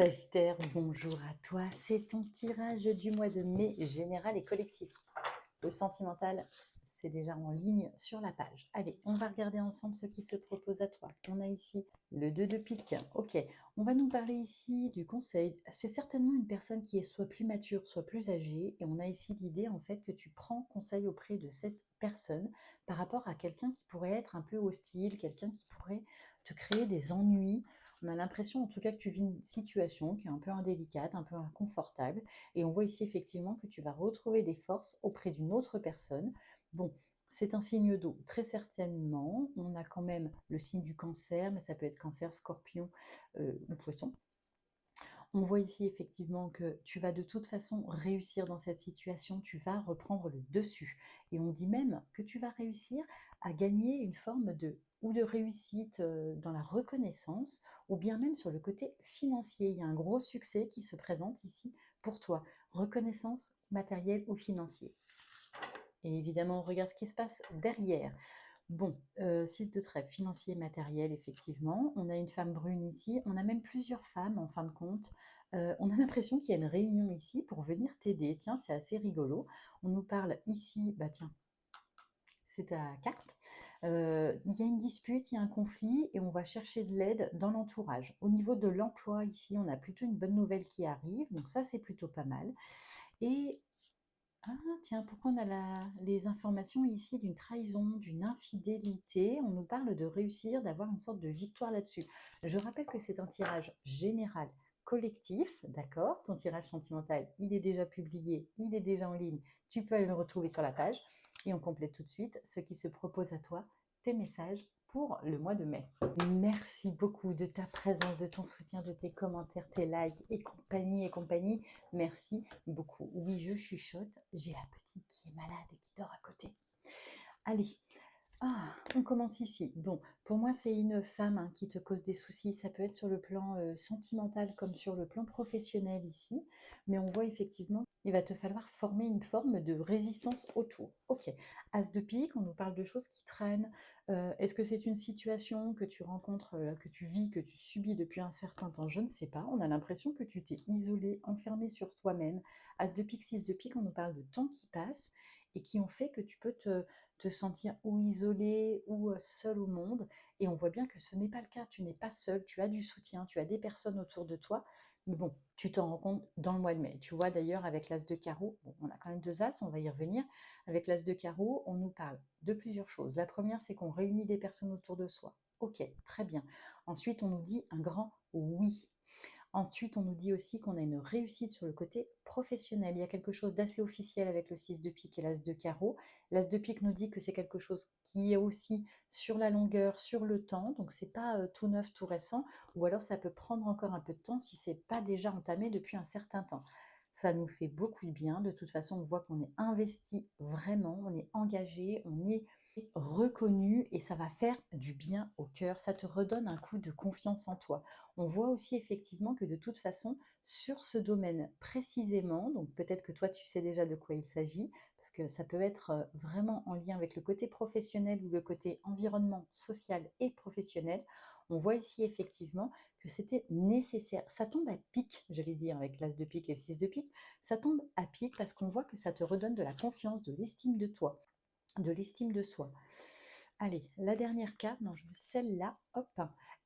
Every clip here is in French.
Sagittaire, bonjour à toi. C'est ton tirage du mois de mai général et collectif. Le sentimental, c'est déjà en ligne sur la page. Allez, on va regarder ensemble ce qui se propose à toi. On a ici le 2 de pique. Ok, on va nous parler ici du conseil. C'est certainement une personne qui est soit plus mature, soit plus âgée. Et on a ici l'idée en fait que tu prends conseil auprès de cette personne par rapport à quelqu'un qui pourrait être un peu hostile, quelqu'un qui pourrait te créer des ennuis. On a l'impression en tout cas que tu vis une situation qui est un peu indélicate, un peu inconfortable. Et on voit ici effectivement que tu vas retrouver des forces auprès d'une autre personne. Bon, c'est un signe d'eau, très certainement. On a quand même le signe du cancer, mais ça peut être cancer, scorpion ou poisson. On voit ici effectivement que tu vas de toute façon réussir dans cette situation, tu vas reprendre le dessus. Et on dit même que tu vas réussir à gagner une forme de ou de réussite dans la reconnaissance, ou bien même sur le côté financier. Il y a un gros succès qui se présente ici pour toi. Reconnaissance matérielle ou financier. Et évidemment, on regarde ce qui se passe derrière. Bon, 6 de trèfle, financier, matériel, effectivement. On a une femme brune ici. On a même plusieurs femmes, en fin de compte. On a l'impression qu'il y a une réunion ici pour venir t'aider. Tiens, c'est assez rigolo. On nous parle ici, bah tiens, c'est ta carte. Il y a une dispute, il y a un conflit et on va chercher de l'aide dans l'entourage. Au niveau de l'emploi, ici, on a plutôt une bonne nouvelle qui arrive. Donc ça, c'est plutôt pas mal. Et ah tiens, pourquoi on a les informations ici d'une trahison, d'une infidélité? On nous parle de réussir, d'avoir une sorte de victoire là-dessus. Je rappelle que c'est un tirage général collectif, d'accord? Ton tirage sentimental, il est déjà publié, il est déjà en ligne. Tu peux aller le retrouver sur la page. Et on complète tout de suite ce qui se propose à toi, tes messages pour le mois de mai. Merci beaucoup de ta présence, de ton soutien, de tes commentaires, tes likes et compagnie et compagnie. Merci beaucoup. Oui, je chuchote. J'ai la petite qui est malade et qui dort à côté. Allez, on commence ici. Bon, pour moi, c'est une femme qui te cause des soucis. Ça peut être sur le plan sentimental comme sur le plan professionnel ici. Mais on voit effectivement qu'il va te falloir former une forme de résistance autour. Ok, As de pique, on nous parle de choses qui traînent. Est-ce que c'est une situation que tu rencontres, que tu vis, que tu subis depuis un certain temps? Je ne sais pas. On a l'impression que tu t'es isolé, enfermé sur toi-même. As de pique, 6 de pique, on nous parle de temps qui passe et qui ont fait que tu peux te sentir ou isolé ou seul au monde. Et on voit bien que ce n'est pas le cas. Tu n'es pas seul, tu as du soutien, tu as des personnes autour de toi. Mais bon, tu t'en rends compte dans le mois de mai. Tu vois d'ailleurs avec l'as de carreau, bon, on a quand même deux as, on va y revenir. Avec l'as de carreau, on nous parle de plusieurs choses. La première, c'est qu'on réunit des personnes autour de soi. Ok, très bien. Ensuite, on nous dit un grand oui. Ensuite, on nous dit aussi qu'on a une réussite sur le côté professionnel. Il y a quelque chose d'assez officiel avec le 6 de pique et l'as de carreau. L'as de pique nous dit que c'est quelque chose qui est aussi sur la longueur, sur le temps, donc c'est pas tout neuf, tout récent, ou alors ça peut prendre encore un peu de temps si c'est pas déjà entamé depuis un certain temps. Ça nous fait beaucoup de bien. De toute façon, on voit qu'on est investi vraiment, on est engagé, on est reconnu et ça va faire du bien au cœur. Ça te redonne un coup de confiance en toi. On voit aussi effectivement que de toute façon, sur ce domaine précisément, donc peut-être que toi tu sais déjà de quoi il s'agit, parce que ça peut être vraiment en lien avec le côté professionnel ou le côté environnement social et professionnel, on voit ici effectivement que c'était nécessaire. Ça tombe à pic, j'allais dire, avec l'as de pique et le 6 de pique, ça tombe à pic parce qu'on voit que ça te redonne de la confiance, de l'estime de toi, de l'estime de soi. Allez, la dernière carte, non, je veux celle-là, hop,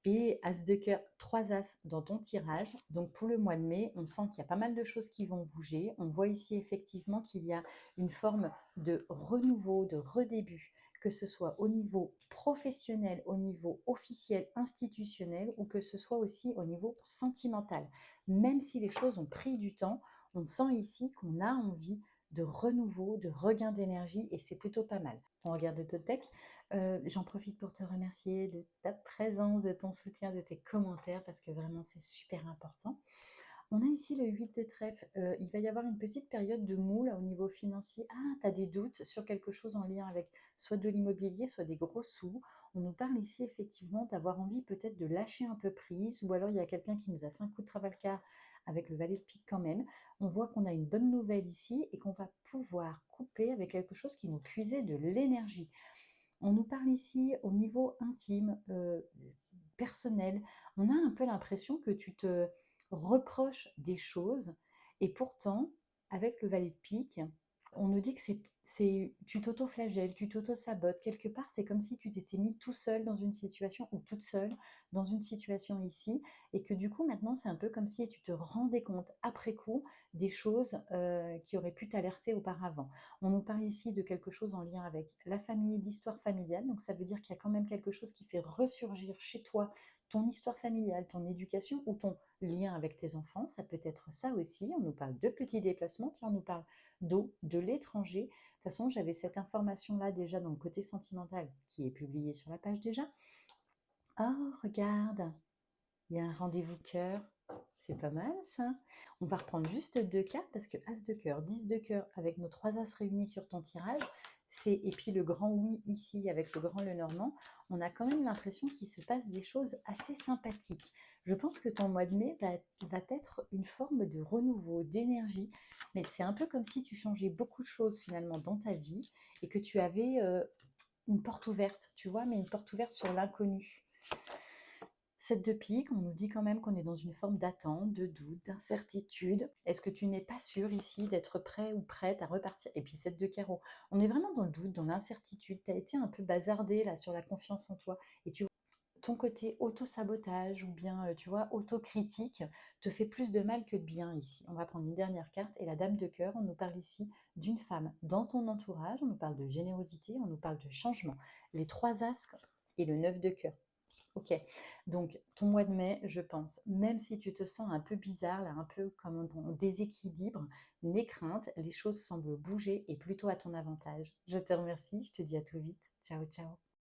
et As de cœur, 3 As dans ton tirage. Donc pour le mois de mai, on sent qu'il y a pas mal de choses qui vont bouger. On voit ici effectivement qu'il y a une forme de renouveau, de redébut, que ce soit au niveau professionnel, au niveau officiel, institutionnel, ou que ce soit aussi au niveau sentimental. Même si les choses ont pris du temps, on sent ici qu'on a envie de renouveau, de regain d'énergie, et c'est plutôt pas mal. On regarde le deck. J'en profite pour te remercier de ta présence, de ton soutien, de tes commentaires, parce que vraiment c'est super important. On a ici le 8 de trèfle. Il va y avoir une petite période de mou là au niveau financier. Ah, tu as des doutes sur quelque chose en lien avec soit de l'immobilier, soit des gros sous. On nous parle ici effectivement d'avoir envie peut-être de lâcher un peu prise, ou alors il y a quelqu'un qui nous a fait un coup de Travalcar avec le valet de pique quand même. On voit qu'on a une bonne nouvelle ici et qu'on va pouvoir couper avec quelque chose qui nous puisait de l'énergie. On nous parle ici au niveau intime, personnel. On a un peu l'impression que reproche des choses et pourtant, avec le valet de pique, on nous dit que tu t'auto-flagelles, tu t'auto-sabotes. Quelque part, c'est comme si tu t'étais mis tout seul dans une situation ou toute seule dans une situation ici et que du coup, maintenant, c'est un peu comme si tu te rendais compte après coup des choses qui auraient pu t'alerter auparavant. On nous parle ici de quelque chose en lien avec la famille, l'histoire familiale. Donc, ça veut dire qu'il y a quand même quelque chose qui fait ressurgir chez toi ton histoire familiale, ton éducation ou ton lien avec tes enfants. Ça peut être ça aussi. On nous parle de petits déplacements. Tiens, on nous parle d'eau, de l'étranger. De toute façon, j'avais cette information-là déjà dans le côté sentimental qui est publié sur la page déjà. Oh, regarde, il y a un rendez-vous cœur. C'est pas mal ça. On va reprendre juste 2 cartes parce que As de cœur, 10 de cœur avec nos 3 As réunis sur ton tirage, et puis le grand oui ici avec le grand Lenormand, on a quand même l'impression qu'il se passe des choses assez sympathiques. Je pense que ton mois de mai va être une forme de renouveau, d'énergie, mais c'est un peu comme si tu changeais beaucoup de choses finalement dans ta vie et que tu avais une porte ouverte, tu vois, mais une porte ouverte sur l'inconnu. 7 de pique, on nous dit quand même qu'on est dans une forme d'attente, de doute, d'incertitude. Est-ce que tu n'es pas sûr ici d'être prêt ou prête à repartir? Et puis 7 de carreau. On est vraiment dans le doute, dans l'incertitude. Tu as été un peu bazardé là sur la confiance en toi. Et tu vois, ton côté auto-sabotage ou bien, tu vois, autocritique te fait plus de mal que de bien ici. On va prendre une dernière carte et la dame de cœur, on nous parle ici d'une femme dans ton entourage, on nous parle de générosité, on nous parle de changement. Les 3 as et le 9 de cœur. Ok, donc ton mois de mai, je pense, même si tu te sens un peu bizarre, là, un peu comme en déséquilibre, n'aie crainte, les choses semblent bouger et plutôt à ton avantage. Je te remercie, je te dis à tout vite. Ciao, ciao.